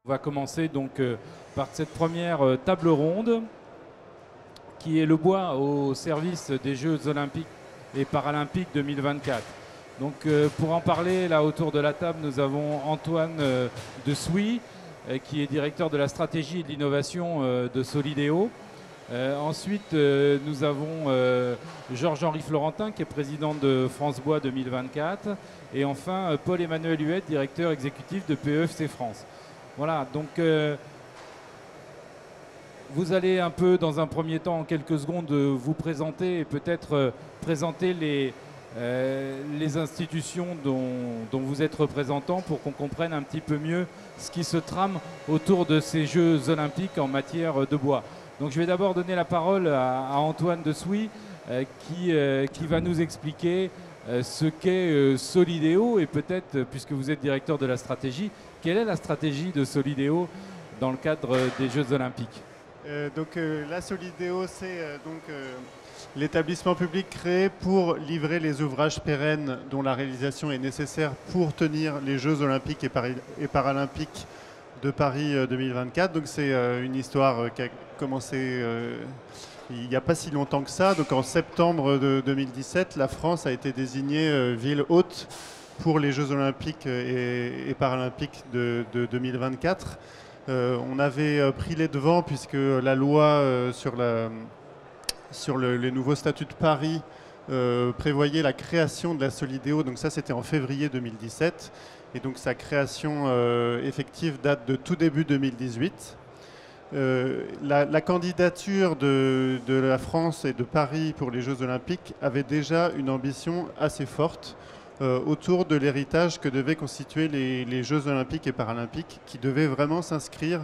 On va commencer donc par cette première table ronde qui est le bois au service des Jeux Olympiques et Paralympiques 2024. Donc pour en parler, là autour de la table, nous avons Antoine de Souy, qui est directeur de la stratégie et de l'innovation de Solideo. Ensuite, nous avons Georges-Henri Florentin, qui est président de France Bois 2024. Et enfin, Paul-Emmanuel Huette, directeur exécutif de PEFC France. Voilà, donc vous allez un peu, dans un premier temps, en quelques secondes, vous présenter et peut-être présenter les institutions dont vous êtes représentant pour qu'on comprenne un petit peu mieux ce qui se trame autour de ces Jeux olympiques en matière de bois. Donc je vais d'abord donner la parole à Antoine de Souy qui va nous expliquer ce qu'est Solideo et peut-être, puisque vous êtes directeur de la stratégie, quelle est la stratégie de Solideo dans le cadre des Jeux Olympiques? La Solideo, c'est l'établissement public créé pour livrer les ouvrages pérennes dont la réalisation est nécessaire pour tenir les Jeux Olympiques et Paralympiques de Paris 2024. Donc c'est une histoire qui a commencé il n'y a pas si longtemps que ça. Donc en septembre de 2017, la France a été désignée ville hôte pour les Jeux Olympiques et Paralympiques de 2024. On avait pris les devants puisque la loi sur les nouveaux statuts de Paris prévoyait la création de la Solideo. Donc ça, c'était en février 2017. Et donc sa création effective date de tout début 2018. La candidature de la France et de Paris pour les Jeux Olympiques avait déjà une ambition assez forte autour de l'héritage que devaient constituer les Jeux Olympiques et Paralympiques, qui devaient vraiment s'inscrire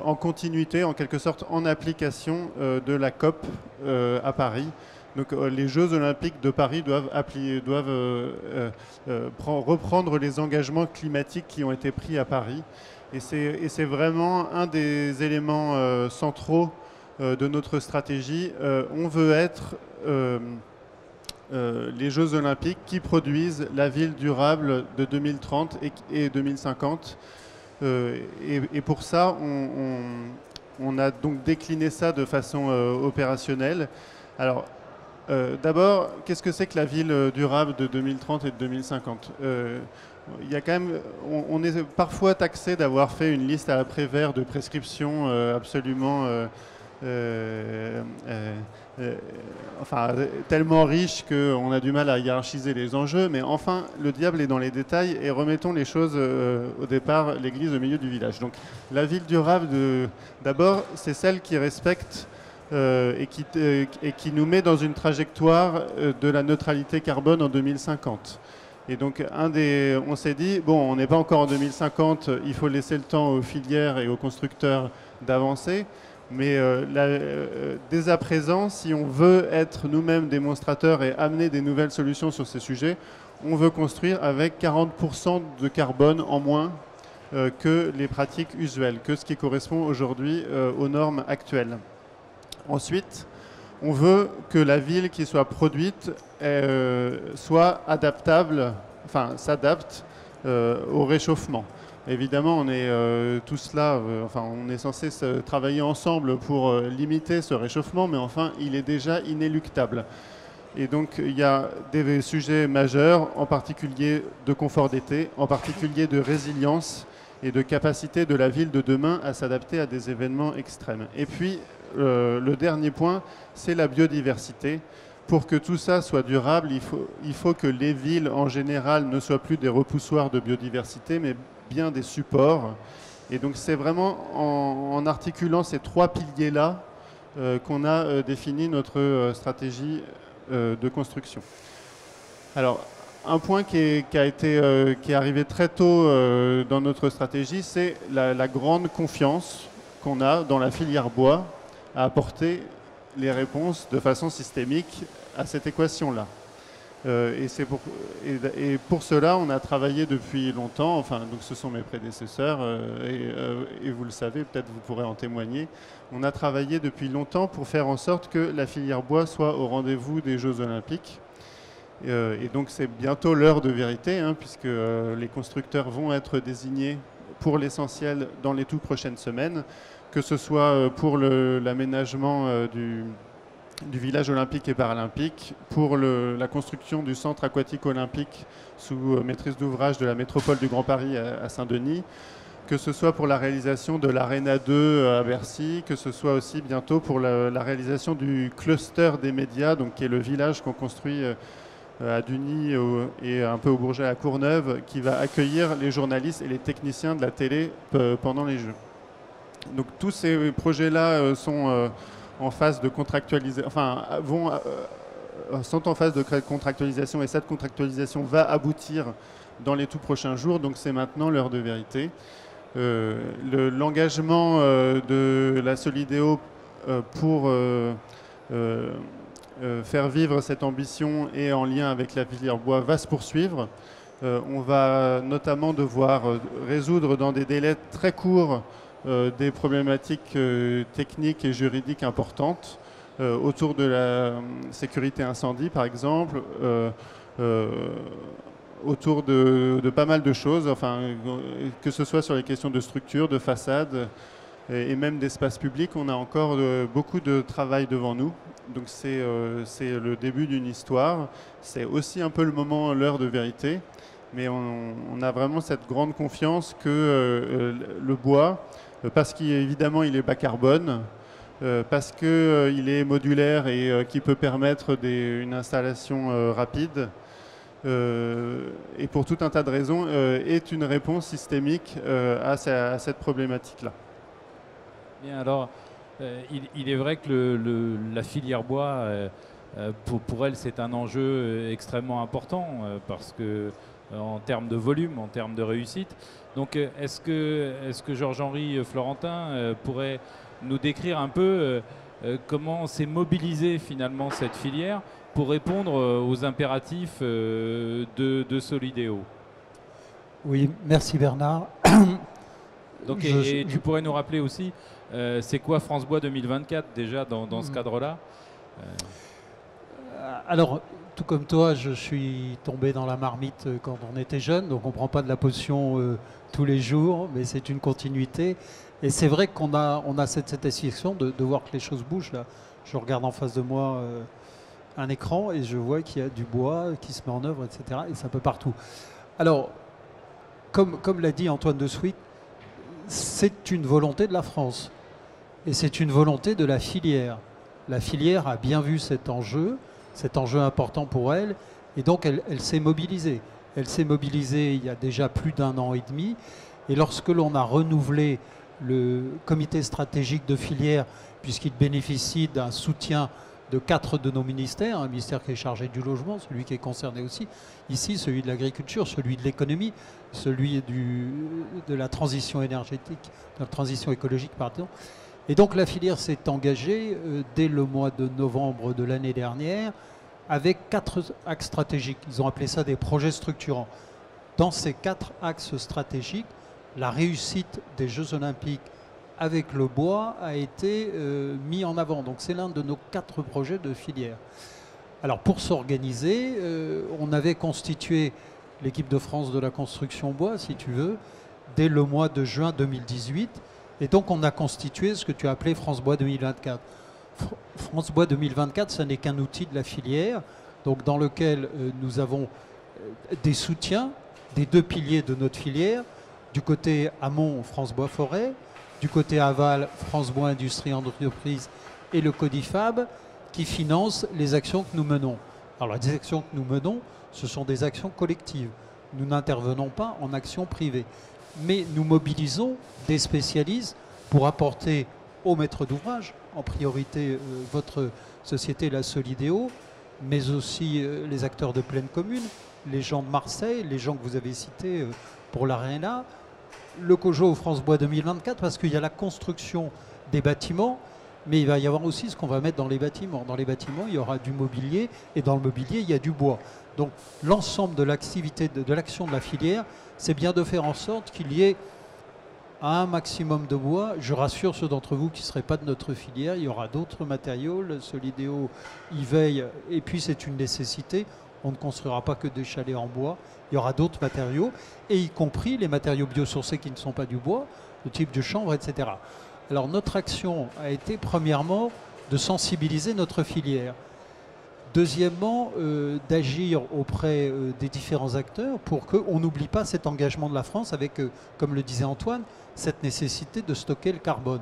en continuité, en quelque sorte en application de la COP à Paris. Donc les Jeux Olympiques de Paris doivent reprendre les engagements climatiques qui ont été pris à Paris. Et c'est vraiment un des éléments centraux de notre stratégie. On veut être les Jeux Olympiques qui produisent la ville durable de 2030 et 2050. Et pour ça, on a donc décliné ça de façon opérationnelle. Alors, d'abord, qu'est-ce que c'est que la ville durable de 2030 et de 2050 ? Il y a quand même, on est parfois taxé d'avoir fait une liste à Prévert de prescriptions absolument tellement riche qu'on a du mal à hiérarchiser les enjeux, mais enfin, le diable est dans les détails et remettons les choses au départ, l'église au milieu du village. Donc, la ville durable, d'abord, c'est celle qui respecte et qui nous met dans une trajectoire de la neutralité carbone en 2050. Et donc, on s'est dit, bon, on n'est pas encore en 2050, il faut laisser le temps aux filières et aux constructeurs d'avancer. Mais dès à présent, si on veut être nous-mêmes démonstrateurs et amener des nouvelles solutions sur ces sujets, on veut construire avec 40% de carbone en moins que les pratiques usuelles, que ce qui correspond aujourd'hui aux normes actuelles. Ensuite, on veut que la ville qui soit produite soit adaptable, enfin s'adapte au réchauffement. Évidemment, on est tous là, on est censé travailler ensemble pour limiter ce réchauffement, mais enfin, il est déjà inéluctable. Et donc, il y a des sujets majeurs, en particulier de confort d'été, en particulier de résilience et de capacité de la ville de demain à s'adapter à des événements extrêmes. Et puis, le dernier point, c'est la biodiversité. Pour que tout ça soit durable, il faut que les villes, en général, ne soient plus des repoussoirs de biodiversité, mais bien des supports. Et donc c'est vraiment en articulant ces trois piliers-là qu'on a défini notre stratégie de construction. Alors, un point qui est arrivé très tôt dans notre stratégie, c'est la grande confiance qu'on a dans la filière bois à apporter les réponses de façon systémique à cette équation-là. Et pour cela, on a travaillé depuis longtemps, donc ce sont mes prédécesseurs, et vous le savez, peut-être vous pourrez en témoigner. On a travaillé depuis longtemps pour faire en sorte que la filière bois soit au rendez-vous des Jeux Olympiques. Et donc c'est bientôt l'heure de vérité, puisque les constructeurs vont être désignés pour l'essentiel dans les toutes prochaines semaines, que ce soit pour l'aménagement du village olympique et paralympique, pour la construction du centre aquatique olympique sous maîtrise d'ouvrage de la métropole du Grand Paris à Saint-Denis, que ce soit pour la réalisation de l'Arena 2 à Bercy, que ce soit aussi bientôt pour la réalisation du cluster des médias, donc qui est le village qu'on construit à Duny et un peu au Bourget à Courneuve, qui va accueillir les journalistes et les techniciens de la télé pendant les Jeux. Donc tous ces projets-là sont en phase de contractualisation, sont en phase de contractualisation, et cette contractualisation va aboutir dans les tout prochains jours, donc c'est maintenant l'heure de vérité. L'engagement de la Solideo pour faire vivre cette ambition et en lien avec la filière bois va se poursuivre. On va notamment devoir résoudre dans des délais très courts des problématiques techniques et juridiques importantes autour de la sécurité incendie, par exemple, autour de pas mal de choses, que ce soit sur les questions de structure, de façade et même d'espace public. On a encore beaucoup de travail devant nous. Donc c'est le début d'une histoire. C'est aussi un peu le moment, l'heure de vérité. Mais on a vraiment cette grande confiance que le bois, parce qu'évidemment il est bas carbone, parce qu'il est modulaire et qui peut permettre une installation rapide, et pour tout un tas de raisons, est une réponse systémique à cette problématique-là. Bien, alors, il est vrai que la filière bois, pour elle, c'est un enjeu extrêmement important, parce que en termes de volume, en termes de réussite. Donc, est-ce que Georges-Henri Florentin pourrait nous décrire un peu comment s'est mobilisée finalement cette filière pour répondre aux impératifs de Solideo? Oui, merci Bernard. Donc, tu pourrais nous rappeler aussi, c'est quoi France Bois 2024 déjà dans ce cadre-là? Alors, tout comme toi, je suis tombé dans la marmite quand on était jeune, donc on ne prend pas de la potion tous les jours, mais c'est une continuité. Et c'est vrai qu'on a cette satisfaction de voir que les choses bougent. Là. Je regarde en face de moi un écran et je vois qu'il y a du bois qui se met en œuvre, etc. Et ça peut partout. Alors, comme l'a dit Antoine de Swick, c'est une volonté de la France. Et c'est une volonté de la filière. La filière a bien vu cet enjeu important pour elle, et donc elle s'est mobilisée. Elle s'est mobilisée il y a déjà plus d'1 an et demi, et lorsque l'on a renouvelé le comité stratégique de filière, puisqu'il bénéficie d'un soutien de 4 de nos ministères, un ministère qui est chargé du logement, celui qui est concerné aussi, ici celui de l'agriculture, celui de l'économie, celui de la transition énergétique, de la transition écologique, pardon. Et donc la filière s'est engagée dès le mois de novembre de l'année dernière avec 4 axes stratégiques. Ils ont appelé ça des projets structurants. Dans ces 4 axes stratégiques, la réussite des Jeux Olympiques avec le bois a été mis en avant. Donc c'est l'un de nos 4 projets de filière. Alors pour s'organiser, on avait constitué l'équipe de France de la construction bois, si tu veux, dès le mois de juin 2018. Et donc on a constitué ce que tu as appelé France Bois 2024. France Bois 2024, ce n'est qu'un outil de la filière, donc dans lequel nous avons des soutiens des 2 piliers de notre filière. Du côté amont, France Bois Forêt, du côté aval, France Bois Industrie Entreprise et le Codifab, qui financent les actions que nous menons. Alors les actions que nous menons, ce sont des actions collectives. Nous n'intervenons pas en actions privées. Mais nous mobilisons des spécialistes pour apporter aux maîtres d'ouvrage, en priorité votre société, la Solideo, mais aussi les acteurs de Pleine Commune, les gens de Marseille, les gens que vous avez cités pour l'Arena, le COJO France Bois 2024, parce qu'il y a la construction des bâtiments, mais il va y avoir aussi ce qu'on va mettre dans les bâtiments. Dans les bâtiments, il y aura du mobilier, et dans le mobilier, il y a du bois. Donc l'ensemble de l'activité, de l'action de la filière, c'est bien de faire en sorte qu'il y ait un maximum de bois. Je rassure ceux d'entre vous qui ne seraient pas de notre filière, il y aura d'autres matériaux, le Solideo y veille, et puis c'est une nécessité. On ne construira pas que des chalets en bois, il y aura d'autres matériaux, et y compris les matériaux biosourcés qui ne sont pas du bois, le type de chanvre, etc. Alors notre action a été premièrement de sensibiliser notre filière. Deuxièmement, d'agir auprès des différents acteurs pour qu'on n'oublie pas cet engagement de la France avec, comme le disait Antoine, cette nécessité de stocker le carbone.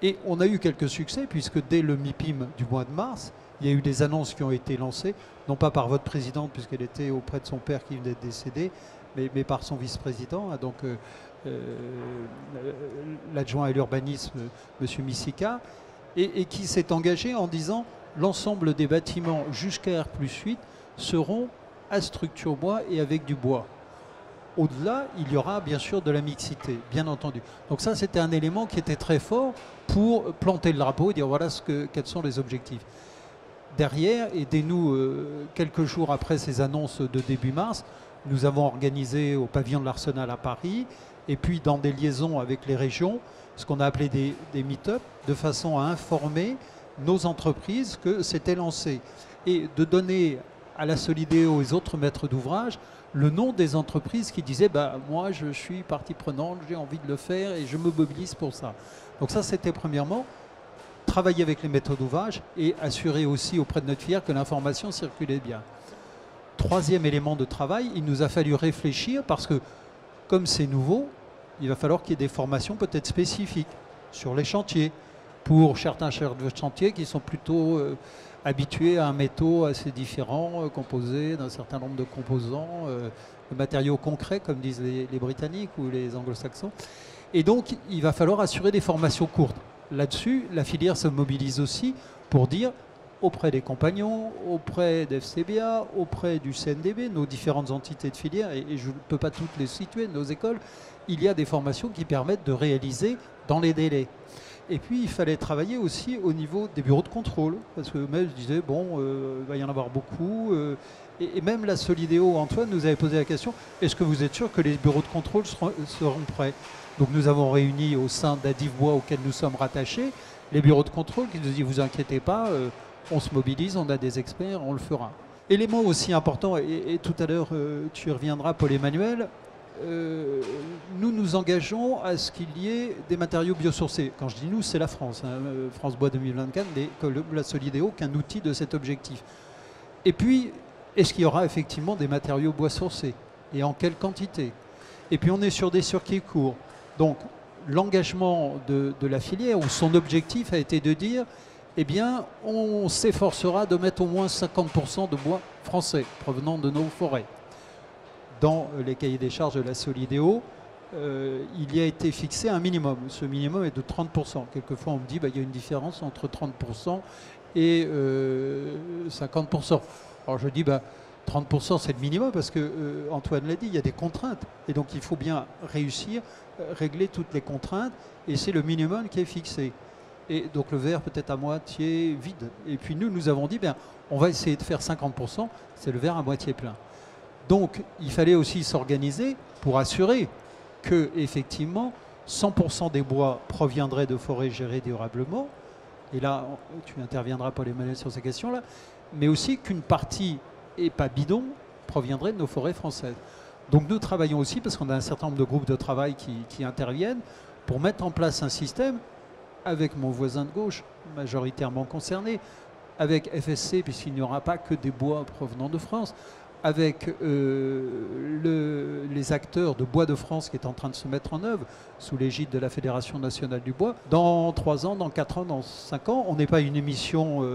Et on a eu quelques succès puisque dès le MIPIM du mois de mars, il y a eu des annonces qui ont été lancées, non pas par votre présidente puisqu'elle était auprès de son père qui venait de décéder, mais par son vice-président, hein, donc l'adjoint à l'urbanisme, M. Missika, et qui s'est engagé en disant l'ensemble des bâtiments jusqu'à R+8 seront à structure bois et avec du bois. Au-delà, il y aura bien sûr de la mixité, bien entendu. Donc ça, c'était un élément qui était très fort pour planter le drapeau et dire voilà quels sont les objectifs. Derrière, aidez-nous, quelques jours après ces annonces de début mars, nous avons organisé au pavillon de l'Arsenal à Paris, et puis dans des liaisons avec les régions, ce qu'on a appelé des meet-up, de façon à informer nos entreprises que c'était lancé. Et de donner à la Solidéo et aux autres maîtres d'ouvrage le nom des entreprises qui disaient bah, « moi je suis partie prenante, j'ai envie de le faire et je me mobilise pour ça ». Donc ça c'était premièrement, travailler avec les maîtres d'ouvrage et assurer aussi auprès de notre filière que l'information circulait bien. Troisième élément de travail, il nous a fallu réfléchir parce que comme c'est nouveau, il va falloir qu'il y ait des formations peut-être spécifiques sur les chantiers pour certains chefs de chantier qui sont plutôt habitués à un métaux assez différent, composé d'un certain nombre de composants, de matériaux concrets comme disent les Britanniques ou les Anglo-Saxons. Et donc il va falloir assurer des formations courtes. Là-dessus, la filière se mobilise aussi pour dire auprès des compagnons, auprès d'FCBA, auprès du CNDB, nos différentes entités de filière, et je ne peux pas toutes les situer, nos écoles, il y a des formations qui permettent de réaliser dans les délais. Et puis, il fallait travailler aussi au niveau des bureaux de contrôle, parce que même je disais, bon, il va y en avoir beaucoup, et même la Solidéo, Antoine, nous avait posé la question, est-ce que vous êtes sûr que les bureaux de contrôle seront prêts? Donc nous avons réuni au sein d'Adivbois auquel nous sommes rattachés, les bureaux de contrôle qui nous disent, vous inquiétez pas, on se mobilise, on a des experts, on le fera. Élément aussi important, et tout à l'heure tu y reviendras Paul-Emmanuel, nous nous engageons à ce qu'il y ait des matériaux biosourcés. Quand je dis nous, c'est la France, hein, France Bois 2024, mais la Solidéo qu'un outil de cet objectif. Et puis, est-ce qu'il y aura effectivement des matériaux bois sourcés? Et en quelle quantité? Et puis on est sur des circuits courts. Donc l'engagement de la filière, ou son objectif a été de dire, eh bien, on s'efforcera de mettre au moins 50% de bois français provenant de nos forêts. Dans les cahiers des charges de la Solidéo, il y a été fixé un minimum. Ce minimum est de 30%. Quelquefois, on me dit qu'il y a une différence entre 30% et 50%. Alors je dis 30% c'est le minimum parce que Antoine l'a dit, il y a des contraintes. Et donc il faut bien réussir, régler toutes les contraintes. Et c'est le minimum qui est fixé. Et donc le verre peut-être à moitié vide. Et puis nous avons dit, on va essayer de faire 50%, c'est le verre à moitié plein. Donc il fallait aussi s'organiser pour assurer que effectivement 100% des bois proviendraient de forêts gérées durablement. Et là, tu interviendras Paul-Emmanuel sur ces questions-là. Mais aussi qu'une partie, et pas bidon, proviendrait de nos forêts françaises. Donc nous travaillons aussi, parce qu'on a un certain nombre de groupes de travail qui interviennent, pour mettre en place un système avec mon voisin de gauche, majoritairement concerné, avec FSC, puisqu'il n'y aura pas que des bois provenant de France, avec les acteurs de Bois de France qui est en train de se mettre en œuvre sous l'égide de la Fédération nationale du bois. Dans 3 ans, dans 4 ans, dans 5 ans, on n'est pas une émission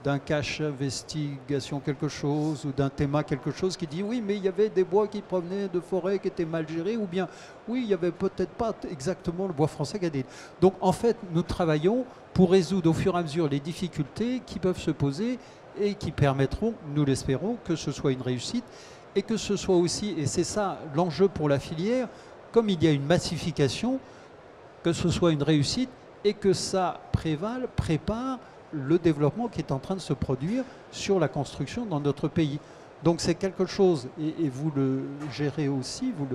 d'un cache investigation quelque chose ou d'un théma quelque chose qui dit oui mais il y avait des bois qui provenaient de forêts qui étaient mal gérées ou bien oui il n'y avait peut-être pas exactement le bois français qui a des... Donc en fait nous travaillons pour résoudre au fur et à mesure les difficultés qui peuvent se poser et qui permettront, nous l'espérons, que ce soit une réussite et que ce soit aussi, et c'est ça l'enjeu pour la filière, comme il y a une massification, que ce soit une réussite et que ça prépare le développement qui est en train de se produire sur la construction dans notre pays. Donc c'est quelque chose, et vous le gérez aussi, vous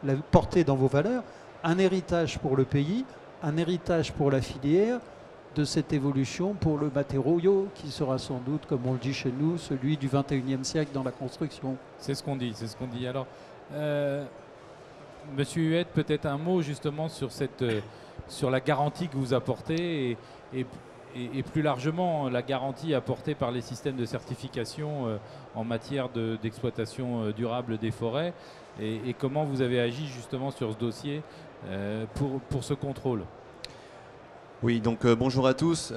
le portez dans vos valeurs, un héritage pour le pays, un héritage pour la filière, de cette évolution pour le matériau qui sera sans doute, comme on le dit chez nous, celui du 21e siècle dans la construction. C'est ce qu'on dit, c'est ce qu'on dit. Alors, Monsieur Huette, peut-être un mot justement sur, sur la garantie que vous apportez et plus largement la garantie apportée par les systèmes de certification en matière d'exploitation durable des forêts et comment vous avez agi justement sur ce dossier pour ce contrôle. Oui, donc bonjour à tous.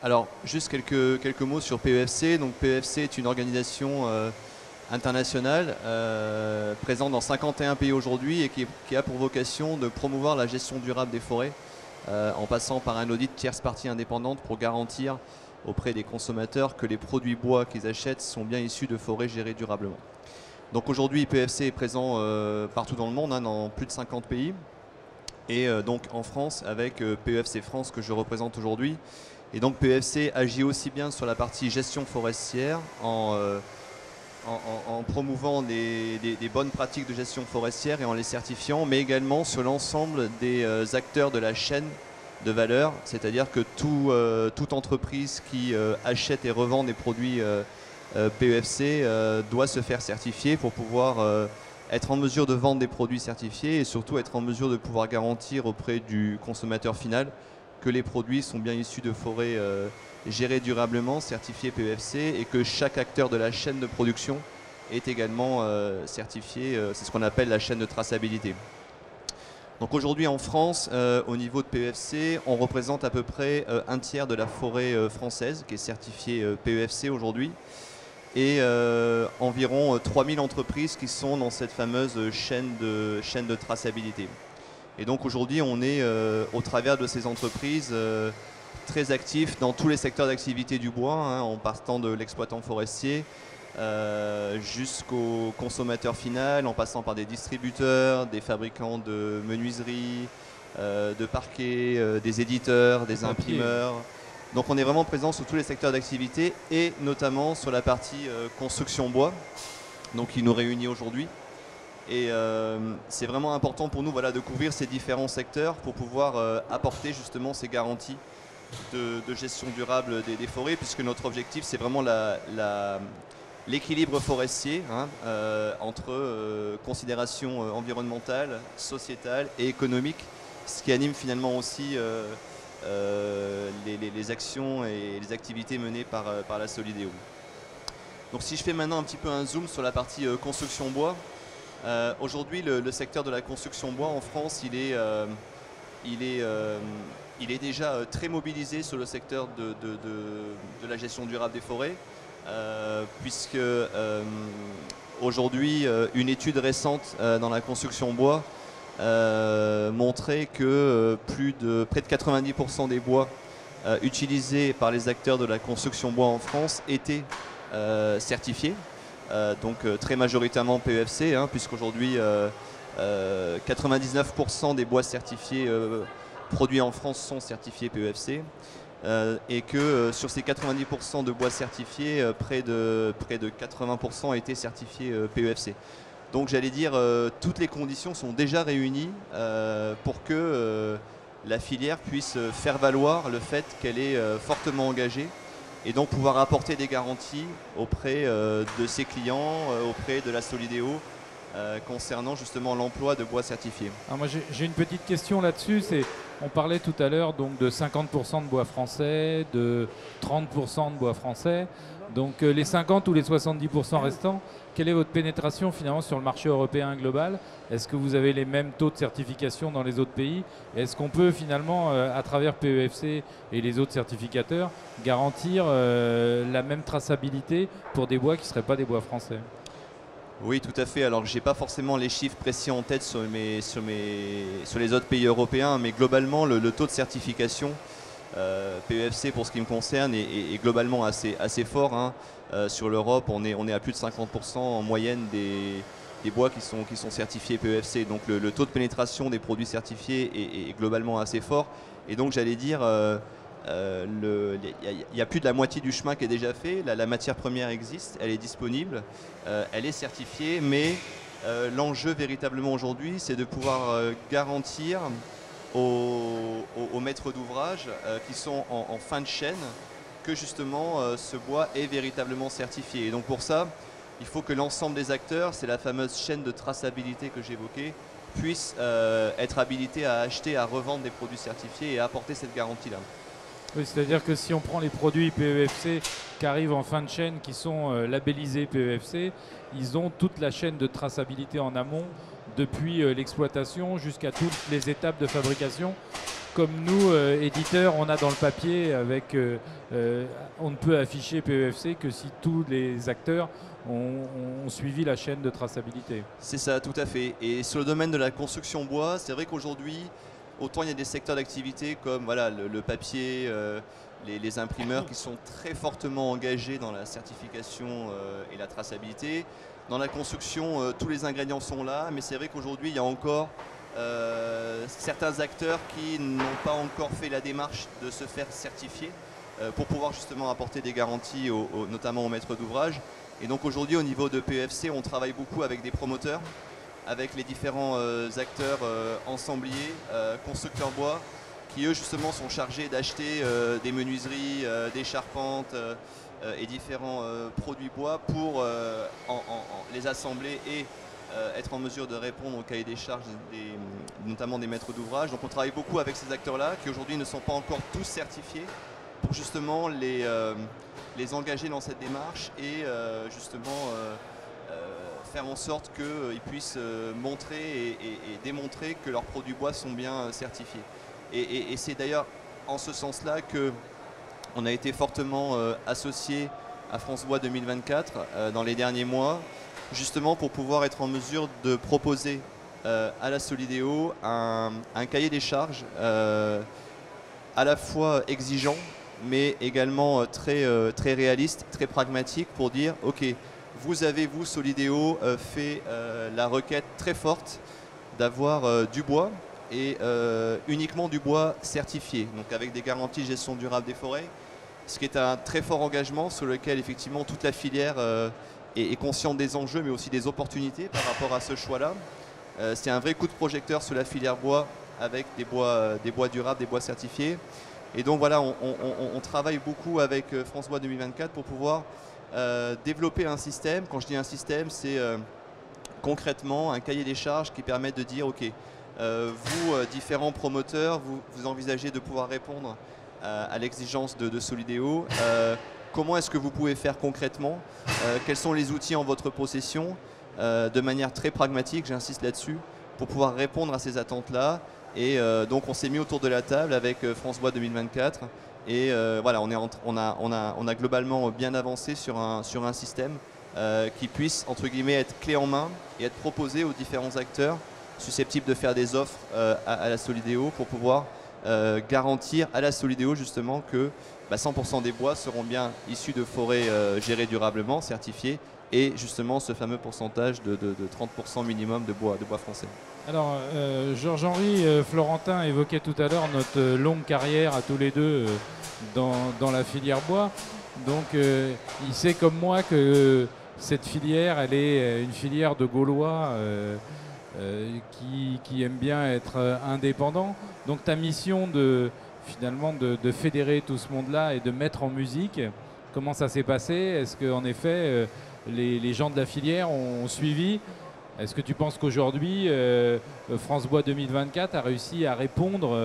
Alors, juste quelques mots sur PEFC. Donc, PEFC est une organisation internationale présente dans 51 pays aujourd'hui et qui a pour vocation de promouvoir la gestion durable des forêts en passant par un audit tierce partie indépendante pour garantir auprès des consommateurs que les produits bois qu'ils achètent sont bien issus de forêts gérées durablement. Donc aujourd'hui, PEFC est présent partout dans le monde, dans plus de 50 pays. Et donc en France avec PEFC France que je représente aujourd'hui. Et donc PEFC agit aussi bien sur la partie gestion forestière en promouvant des bonnes pratiques de gestion forestière et en les certifiant, mais également sur l'ensemble des acteurs de la chaîne de valeur, c'est-à-dire que toute entreprise qui achète et revend des produits PEFC doit se faire certifier pour pouvoir être en mesure de vendre des produits certifiés et surtout être en mesure de pouvoir garantir auprès du consommateur final que les produits sont bien issus de forêts gérées durablement, certifiées PEFC et que chaque acteur de la chaîne de production est également certifié, c'est ce qu'on appelle la chaîne de traçabilité. Donc aujourd'hui en France, au niveau de PEFC, on représente à peu près un tiers de la forêt française qui est certifiée PEFC aujourd'hui. Et environ 3000 entreprises qui sont dans cette fameuse chaîne de traçabilité. Et donc aujourd'hui, on est au travers de ces entreprises très actifs dans tous les secteurs d'activité du bois, en partant de l'exploitant forestier jusqu'au consommateur final, en passant par des distributeurs, des fabricants de menuiseries, de parquets, des éditeurs, des imprimeurs. Donc on est vraiment présent sur tous les secteurs d'activité et notamment sur la partie construction bois, donc qui nous réunit aujourd'hui. Et c'est vraiment important pour nous de couvrir ces différents secteurs pour pouvoir apporter justement ces garanties de gestion durable des forêts, puisque notre objectif c'est vraiment l'équilibre forestier entre considérations environnementales, sociétales et économiques, ce qui anime finalement aussi les actions et les activités menées par la Solideo. Donc si je fais maintenant un petit peu un zoom sur la partie construction bois, aujourd'hui le secteur de la construction bois en France il est déjà très mobilisé sur le secteur de la gestion durable des forêts, puisque aujourd'hui une étude récente dans la construction bois montrait que près de 90% des bois utilisés par les acteurs de la construction bois en France étaient certifiés, donc très majoritairement PEFC, puisqu'aujourd'hui 99% des bois certifiés produits en France sont certifiés PEFC, et que sur ces 90% de bois certifiés, près de 80% étaient certifiés PEFC. Donc j'allais dire, toutes les conditions sont déjà réunies pour que la filière puisse faire valoir le fait qu'elle est fortement engagée et donc pouvoir apporter des garanties auprès de ses clients, auprès de la Solideo, concernant justement l'emploi de bois certifiés. Alors moi j'ai une petite question là-dessus, on parlait tout à l'heure donc de 50% de bois français, de 30% de bois français, donc les 50 ou les 70% restants, quelle est votre pénétration finalement sur le marché européen global? Est-ce que vous avez les mêmes taux de certification dans les autres pays? Est-ce qu'on peut finalement, à travers PEFC et les autres certificateurs, garantir la même traçabilité pour des bois qui ne seraient pas des bois français? Oui, tout à fait. Alors, je n'ai pas forcément les chiffres précis en tête sur les autres pays européens, mais globalement, le taux de certification PEFC, pour ce qui me concerne, est globalement assez fort. Sur l'Europe, on est à plus de 50% en moyenne des bois qui sont certifiés PEFC. Donc, le taux de pénétration des produits certifiés est globalement assez fort. Et donc, j'allais dire, il y a plus de la moitié du chemin qui est déjà fait. La matière première existe, elle est disponible, elle est certifiée, mais l'enjeu véritablement aujourd'hui, c'est de pouvoir garantir aux maîtres d'ouvrage qui sont en fin de chaîne que justement ce bois est véritablement certifié. Et donc pour ça, il faut que l'ensemble des acteurs, c'est la fameuse chaîne de traçabilité que j'évoquais, puissent être habilités à acheter, à revendre des produits certifiés et à apporter cette garantie-là. Oui, c'est-à-dire que si on prend les produits PEFC qui arrivent en fin de chaîne, qui sont labellisés PEFC, ils ont toute la chaîne de traçabilité en amont, depuis l'exploitation jusqu'à toutes les étapes de fabrication. Comme nous, éditeurs, on a dans le papier, on ne peut afficher PEFC que si tous les acteurs ont suivi la chaîne de traçabilité. C'est ça, tout à fait. Et sur le domaine de la construction bois, c'est vrai qu'aujourd'hui, autant il y a des secteurs d'activité comme voilà, le papier, les imprimeurs qui sont très fortement engagés dans la certification et la traçabilité. Dans la construction, tous les ingrédients sont là, mais c'est vrai qu'aujourd'hui, il y a encore certains acteurs qui n'ont pas encore fait la démarche de se faire certifier pour pouvoir justement apporter des garanties, notamment aux maîtres d'ouvrage. Et donc aujourd'hui, au niveau de PEFC, on travaille beaucoup avec des promoteurs, avec les différents acteurs ensembliers, constructeurs bois, qui eux justement sont chargés d'acheter des menuiseries, des charpentes et différents produits bois pour les assembler et être en mesure de répondre au cahier des charges, notamment des maîtres d'ouvrage. Donc on travaille beaucoup avec ces acteurs-là qui aujourd'hui ne sont pas encore tous certifiés pour justement les engager dans cette démarche et justement faire en sorte qu'ils puissent montrer et démontrer que leurs produits bois sont bien certifiés. Et c'est d'ailleurs en ce sens-là qu'on a été fortement associé à France Bois 2024 dans les derniers mois, justement pour pouvoir être en mesure de proposer à la Solideo un cahier des charges à la fois exigeant, mais également très réaliste, très pragmatique pour dire ok, vous avez, vous, Solideo, fait la requête très forte d'avoir du bois et uniquement du bois certifié, donc avec des garanties de gestion durable des forêts, ce qui est un très fort engagement sur lequel effectivement toute la filière est consciente des enjeux mais aussi des opportunités par rapport à ce choix-là. C'est un vrai coup de projecteur sur la filière bois avec des bois durables, des bois certifiés. Et donc voilà, on travaille beaucoup avec France Bois 2024 pour pouvoir développer un système. Quand je dis un système, c'est concrètement un cahier des charges qui permet de dire ok, vous, différents promoteurs, vous envisagez de pouvoir répondre à l'exigence de Solideo. Comment est-ce que vous pouvez faire concrètement? Quels sont les outils en votre possession de manière très pragmatique, j'insiste là-dessus, pour pouvoir répondre à ces attentes-là. Et donc on s'est mis autour de la table avec France Bois 2024 et voilà, on a globalement bien avancé sur un système qui puisse entre guillemets être clé en main et être proposé aux différents acteurs susceptibles de faire des offres à la Solideo pour pouvoir garantir à la Solideo justement que 100% des bois seront bien issus de forêts gérées durablement, certifiées, et justement ce fameux pourcentage de 30% minimum de bois français. Alors, Georges-Henri, Florentin évoquait tout à l'heure notre longue carrière à tous les deux dans la filière bois. Donc, il sait comme moi que cette filière, elle est une filière de Gaulois qui aiment bien être indépendants. Donc, ta mission finalement de fédérer tout ce monde-là et de mettre en musique, comment ça s'est passé? Est-ce qu'en effet, les gens de la filière ont suivi? Est-ce que tu penses qu'aujourd'hui, France Bois 2024 a réussi à répondre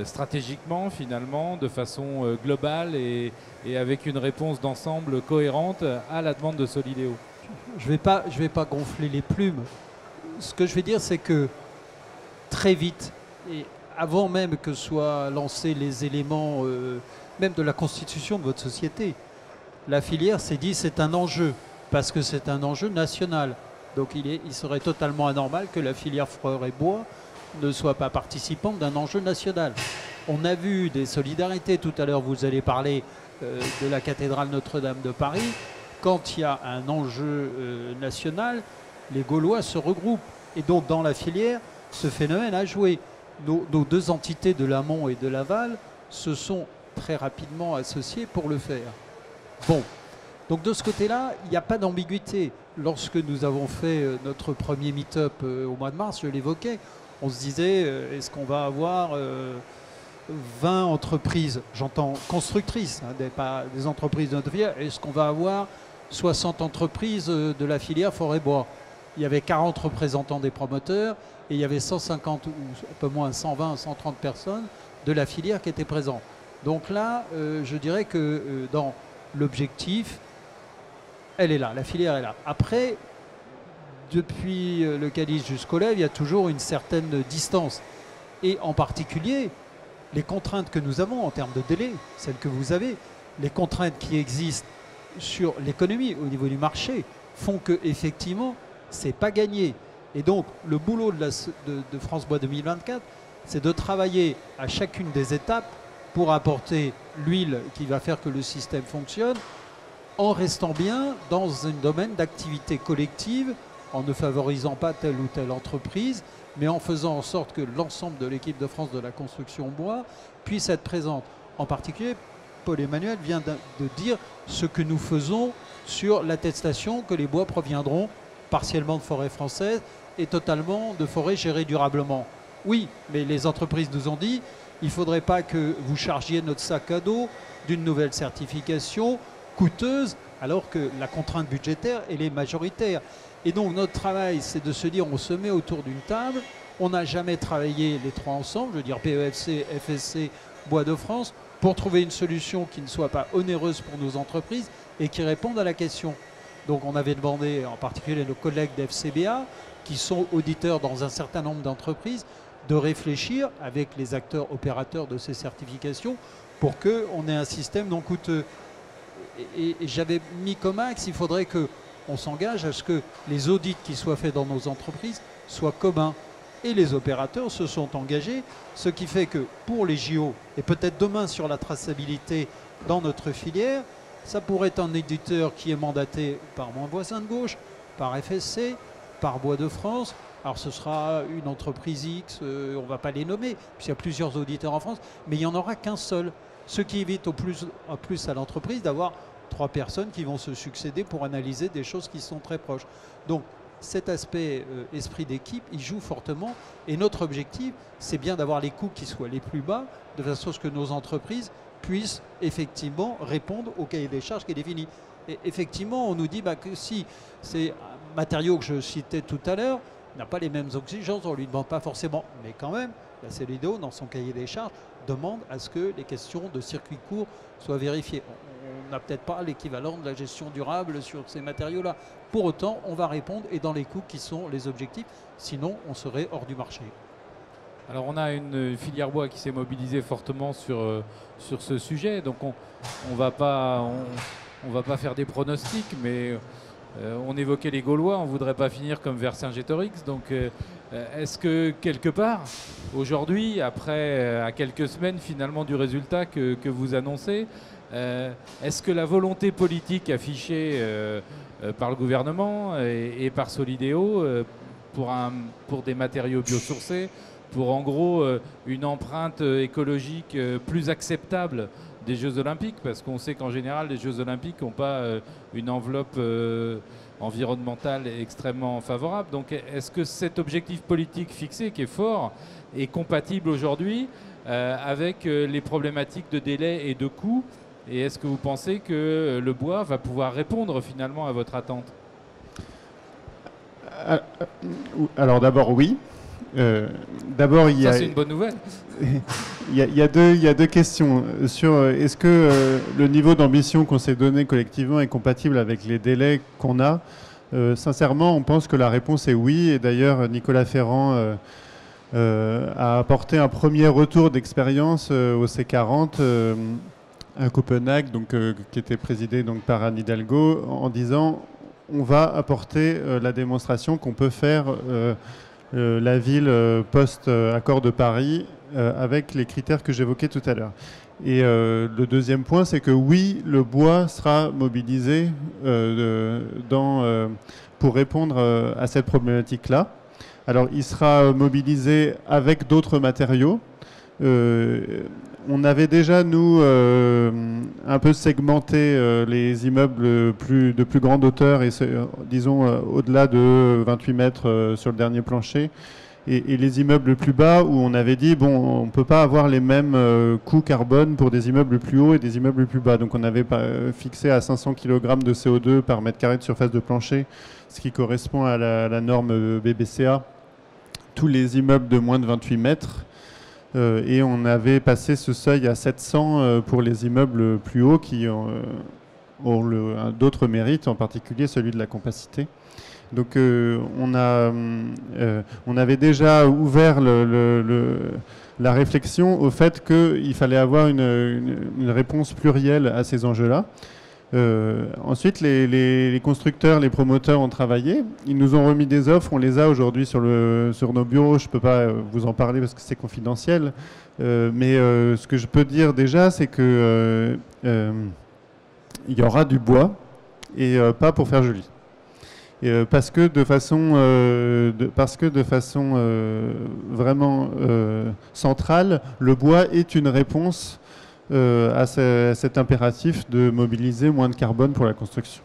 stratégiquement, finalement, de façon globale et avec une réponse d'ensemble cohérente à la demande de Solideo? Je vais pas gonfler les plumes. Ce que je vais dire, c'est que très vite, et avant même que soient lancés les éléments même de la constitution de votre société, la filière s'est dit c'est un enjeu, parce que c'est un enjeu national. Donc il serait totalement anormal que la filière fleurs et bois ne soit pas participante d'un enjeu national. On a vu des solidarités, tout à l'heure vous allez parler de la cathédrale Notre-Dame de Paris. Quand il y a un enjeu national, les Gaulois se regroupent. Et donc dans la filière, ce phénomène a joué. Nos deux entités de l'amont et de l'aval se sont très rapidement associées pour le faire. Bon. Donc de ce côté-là, il n'y a pas d'ambiguïté. Lorsque nous avons fait notre premier meet-up au mois de mars, je l'évoquais, on se disait, est-ce qu'on va avoir 20 entreprises, j'entends constructrices, hein, des entreprises de notre filière, est-ce qu'on va avoir 60 entreprises de la filière forêt-bois? Il y avait 40 représentants des promoteurs et il y avait 150 ou un peu moins 120, 130 personnes de la filière qui étaient présentes. Donc là, je dirais que dans l'objectif, elle est là, la filière est là. Après, depuis le calice jusqu'au lèvre, il y a toujours une certaine distance. Et en particulier, les contraintes que nous avons en termes de délai, celles que vous avez, les contraintes qui existent sur l'économie au niveau du marché, font que effectivement, c'est pas gagné. Et donc, le boulot de France Bois 2024, c'est de travailler à chacune des étapes pour apporter l'huile qui va faire que le système fonctionne, en restant bien dans un domaine d'activité collective, en ne favorisant pas telle ou telle entreprise, mais en faisant en sorte que l'ensemble de l'équipe de France de la construction bois puisse être présente. En particulier, Paul-Emmanuel vient de dire ce que nous faisons sur l'attestation que les bois proviendront partiellement de forêts françaises et totalement de forêts gérées durablement. Oui, mais les entreprises nous ont dit, il ne faudrait pas que vous chargiez notre sac à dos d'une nouvelle certification coûteuse, alors que la contrainte budgétaire, elle est majoritaire. Et donc notre travail, c'est de se dire, on se met autour d'une table, on n'a jamais travaillé les trois ensemble, je veux dire PEFC, FSC, Bois de France, pour trouver une solution qui ne soit pas onéreuse pour nos entreprises et qui réponde à la question. Donc on avait demandé en particulier nos collègues d'FCBA, qui sont auditeurs dans un certain nombre d'entreprises, de réfléchir avec les acteurs opérateurs de ces certifications pour qu'on ait un système non coûteux. Et j'avais mis comme axe, il faudrait qu'on s'engage à ce que les audits qui soient faits dans nos entreprises soient communs. Et les opérateurs se sont engagés, ce qui fait que pour les JO, et peut-être demain sur la traçabilité dans notre filière, ça pourrait être un éditeur qui est mandaté par mon voisin de gauche, par FSC, par Bois de France. Alors ce sera une entreprise X, on ne va pas les nommer, puisqu'il y a plusieurs auditeurs en France, mais il n'y en aura qu'un seul. Ce qui évite au plus à l'entreprise d'avoir 3 personnes qui vont se succéder pour analyser des choses qui sont très proches. Donc cet aspect esprit d'équipe, il joue fortement. Et notre objectif, c'est bien d'avoir les coûts qui soient les plus bas, de façon à ce que nos entreprises puissent effectivement répondre au cahier des charges qui est défini. Et effectivement, on nous dit que si ces matériaux que je citais tout à l'heure n'a pas les mêmes exigences, on ne lui demande pas forcément, mais quand même, la CELIDO, dans son cahier des charges, demande à ce que les questions de circuit court soient vérifiées. On n'a peut-être pas l'équivalent de la gestion durable sur ces matériaux-là. Pour autant, on va répondre et dans les coûts qui sont les objectifs, sinon on serait hors du marché. Alors on a une filière bois qui s'est mobilisée fortement sur ce sujet, donc on va pas faire des pronostics, mais on évoquait les Gaulois, on ne voudrait pas finir comme Vercingétorix. Donc est-ce que quelque part, aujourd'hui, après à quelques semaines finalement du résultat que vous annoncez, est-ce que la volonté politique affichée par le gouvernement et par Solideo pour des matériaux biosourcés, pour en gros une empreinte écologique plus acceptable des Jeux Olympiques, parce qu'on sait qu'en général les Jeux Olympiques n'ont pas une enveloppe environnementale extrêmement favorable. Donc est-ce que cet objectif politique fixé qui est fort est compatible aujourd'hui avec les problématiques de délai et de coût, et est-ce que vous pensez que le bois va pouvoir répondre finalement à votre attente? Alors d'abord oui. D'abord, ça c'est une bonne nouvelle. Il y a deux questions sur est-ce que le niveau d'ambition qu'on s'est donné collectivement est compatible avec les délais qu'on a. Sincèrement, on pense que la réponse est oui. Et d'ailleurs, Nicolas Ferrand a apporté un premier retour d'expérience au C40 à Copenhague, donc, qui était présidé donc, par Anne Hidalgo, en disant on va apporter la démonstration qu'on peut faire la ville post-accord de Paris avec les critères que j'évoquais tout à l'heure. Et le deuxième point, c'est que oui, le bois sera mobilisé pour répondre à cette problématique-là. Alors, il sera mobilisé avec d'autres matériaux. On avait déjà, nous, un peu segmenté les immeubles de plus grande hauteur, et disons au-delà de 28 mètres sur le dernier plancher. et les immeubles plus bas où on avait dit, bon, on ne peut pas avoir les mêmes coûts carbone pour des immeubles plus hauts et des immeubles plus bas. Donc on avait fixé à 500 kg de CO2 par mètre carré de surface de plancher, ce qui correspond à la norme BBCA, tous les immeubles de moins de 28 mètres. Et on avait passé ce seuil à 700 pour les immeubles plus hauts qui ont d'autres mérites, en particulier celui de la compacité. Donc on avait déjà ouvert la réflexion au fait qu'il fallait avoir une réponse plurielle à ces enjeux-là. Ensuite, les constructeurs, les promoteurs ont travaillé. Ils nous ont remis des offres. On les a aujourd'hui sur nos bureaux. Je ne peux pas vous en parler parce que c'est confidentiel. Mais ce que je peux dire déjà, c'est que il y aura du bois et pas pour faire joli. Parce que de façon vraiment centrale, le bois est une réponse à cet impératif de mobiliser moins de carbone pour la construction.